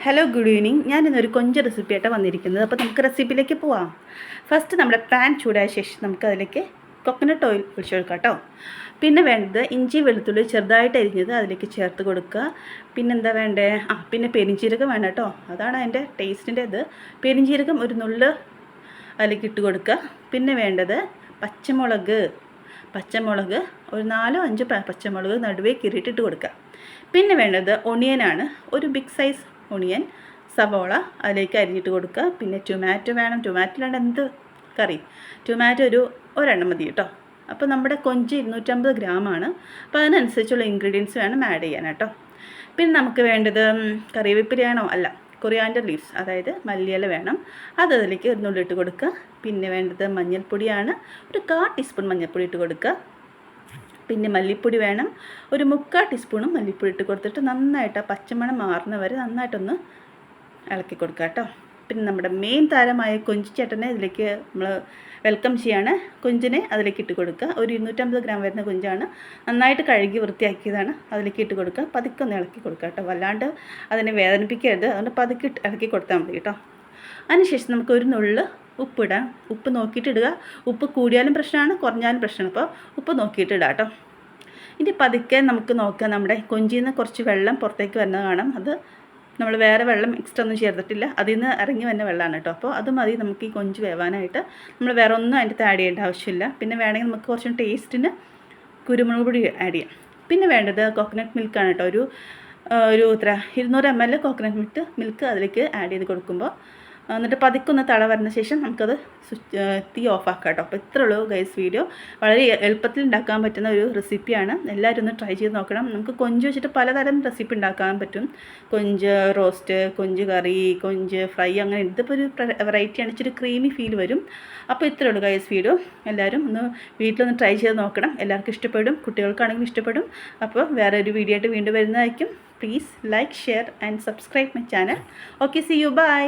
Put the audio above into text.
Hello good evening. ഞാനിന്നൊരു കൊഞ്ച് റെസിപ്പിയായിട്ട് വന്നിരിക്കുന്നത്. അപ്പോൾ നമുക്ക് റെസിപ്പിയിലേക്ക് പോവാം. ഫസ്റ്റ് നമ്മുടെ പാൻ ചൂടായ ശേഷം നമുക്കതിലേക്ക് കോക്കനട്ട് ഓയിൽ ഒഴിച്ചു കൊടുക്കാം കേട്ടോ. പിന്നെ വേണ്ടത് ഇഞ്ചി വെളുത്തുള്ളി ചെറുതായിട്ട് അരിഞ്ഞത് അതിലേക്ക് ചേർത്ത് കൊടുക്കുക. പിന്നെന്താ വേണ്ടേ, പിന്നെ പെരിഞ്ചീരകം വേണം കേട്ടോ. അതാണ് അതിൻ്റെ ടേസ്റ്റിൻ്റെ ഇത്. പെരിഞ്ചീരകം ഒരു നുള്ള് അതിലേക്ക് ഇട്ട് കൊടുക്കുക. പിന്നെ വേണ്ടത് പച്ചമുളക് ഒരു 4-5 പച്ചമുളക് നടുവേ കീറിയിട്ടിട്ട് കൊടുക്കുക. പിന്നെ വേണ്ടത് ഒണിയനാണ്. ഒരു ബിഗ് സൈസ് ഒണിയൻ, സവോള അതിലേക്ക് അരിഞ്ഞിട്ട് കൊടുക്കുക. പിന്നെ ടൊമാറ്റോ വേണം. ടൊമാറ്റോ ഇല്ലാണ്ട് എന്ത് കറി, ടൊമാറ്റോ ഒരെണ്ണം മതി കേട്ടോ. അപ്പോൾ നമ്മുടെ കൊഞ്ച് 250 ഗ്രാമാണ്. അപ്പോൾ അതിനനുസരിച്ചുള്ള ഇൻഗ്രീഡിയൻസ് വേണം ആഡ് ചെയ്യാൻ കേട്ടോ. പിന്നെ നമുക്ക് വേണ്ടത് കറിവേപ്പിലയാണോ, അല്ല, കൊറിയാൻഡർ ലീവ്സ്, അതായത് മല്ലിയില വേണം. അതിലേക്ക് ഒരു നുള്ളിട്ട് കൊടുക്കുക. പിന്നെ വേണ്ടത് മഞ്ഞൾപ്പൊടിയാണ്. ഒരു 1/4 ടീസ്പൂൺ മഞ്ഞൾപ്പൊടി ഇട്ട് കൊടുക്കുക. പിന്നെ മല്ലിപ്പൊടി വേണം. ഒരു 3/4 ടീസ്പൂണും മല്ലിപ്പൊടി ഇട്ട് കൊടുത്തിട്ട് നന്നായിട്ട് ആ പച്ചമണം മാറുന്ന വരെ നന്നായിട്ടൊന്ന് ഇളക്കി കൊടുക്കുക കേട്ടോ. പിന്നെ നമ്മുടെ മെയിൻ താരമായ കൊഞ്ചിച്ചേട്ടനെ ഇതിലേക്ക് നമ്മൾ വെൽക്കം ചെയ്യാണ്. കൊഞ്ചിനെ അതിലേക്ക് ഇട്ട് കൊടുക്കുക. ഒരു 250 ഗ്രാം വരുന്ന കൊഞ്ചാണ്. നന്നായിട്ട് കഴുകി വൃത്തിയാക്കിയതാണ്. അതിലേക്ക് ഇട്ട് കൊടുക്കുക. പതുക്കെ ഒന്ന് ഇളക്കി കൊടുക്കുക കേട്ടോ. വല്ലാണ്ട് അതിനെ വേദനിപ്പിക്കരുത്. അതുകൊണ്ട് പതുക്കെ ഇളക്കി കൊടുത്താൽ മതി കേട്ടോ. അതിനുശേഷം നമുക്ക് ഒരു നുള്ള് ഉപ്പിടാം. ഉപ്പ് നോക്കിയിട്ട് ഇടുക. ഉപ്പ് കൂടിയാലും പ്രശ്നമാണ്, കുറഞ്ഞാലും പ്രശ്നമാണ്. അപ്പോൾ ഉപ്പ് നോക്കിയിട്ട് ഇടാം കേട്ടോ. ഇനി പതുക്കെ നമുക്ക് നോക്കാം. നമ്മുടെ കൊഞ്ചിൽ നിന്ന് കുറച്ച് വെള്ളം പുറത്തേക്ക് വരുന്നത് കാണാം. അത് നമ്മൾ വേറെ വെള്ളം എക്സ്ട്രാ ഒന്നും ചേർത്തിട്ടില്ല, അതിൽ നിന്ന് ഇറങ്ങി വരുന്ന വെള്ളമാണ് കേട്ടോ. അപ്പോൾ അത് മതി നമുക്ക് ഈ കൊഞ്ച് വേവാനായിട്ട്. നമ്മൾ വേറെ ഒന്നും അതിൻ്റെ ആഡ് ചെയ്യേണ്ട ആവശ്യമില്ല. പിന്നെ വേണമെങ്കിൽ നമുക്ക് കുറച്ചും ടേസ്റ്റിന് കുരുമുളക് പൊടി ആഡ് ചെയ്യാം. പിന്നെ വേണ്ടത് കോക്കനട്ട് മിൽക്കാണ് കേട്ടോ. ഒരു 200 ml കോക്കനട്ട് മിൽക്ക് അതിലേക്ക് ആഡ് ചെയ്ത് കൊടുക്കുമ്പോൾ എന്നിട്ട് പതുക്കൊന്ന് തള വരുന്ന ശേഷം നമുക്കത് തീ ഓഫാക്കാം കേട്ടോ. അപ്പോൾ ഇത്രേ ഉള്ളൂ ഗൈസ് വീഡിയോ. വളരെ എളുപ്പത്തിൽ ഉണ്ടാക്കാൻ പറ്റുന്ന ഒരു റെസിപ്പിയാണ്. എല്ലാവരും ഒന്ന് ട്രൈ ചെയ്ത് നോക്കണം. നമുക്ക് കൊഞ്ച് വെച്ചിട്ട് പലതരം റെസിപ്പി ഉണ്ടാക്കാൻ പറ്റും. കൊഞ്ച് റോസ്റ്റ്, കൊഞ്ച് കറി, കൊഞ്ച് ഫ്രൈ, അങ്ങനെ ഇതിപ്പോൾ ഒരു വെറൈറ്റിയാണ്. ഇച്ചിരി ക്രീമി ഫീൽ വരും. അപ്പോൾ ഇത്രേ ഉള്ളൂ ഗൈസ് വീഡിയോ. എല്ലാവരും ഒന്ന് വീട്ടിലൊന്ന് ട്രൈ ചെയ്ത് നോക്കണം. എല്ലാവർക്കും ഇഷ്ടപ്പെടും, കുട്ടികൾക്കാണെങ്കിലും ഇഷ്ടപ്പെടും. അപ്പോൾ വേറെ ഒരു വീഡിയോ ആയിട്ട് വീണ്ടും വരുന്നതായിരിക്കും. Please like, share and subscribe my channel. Okay, see you, by.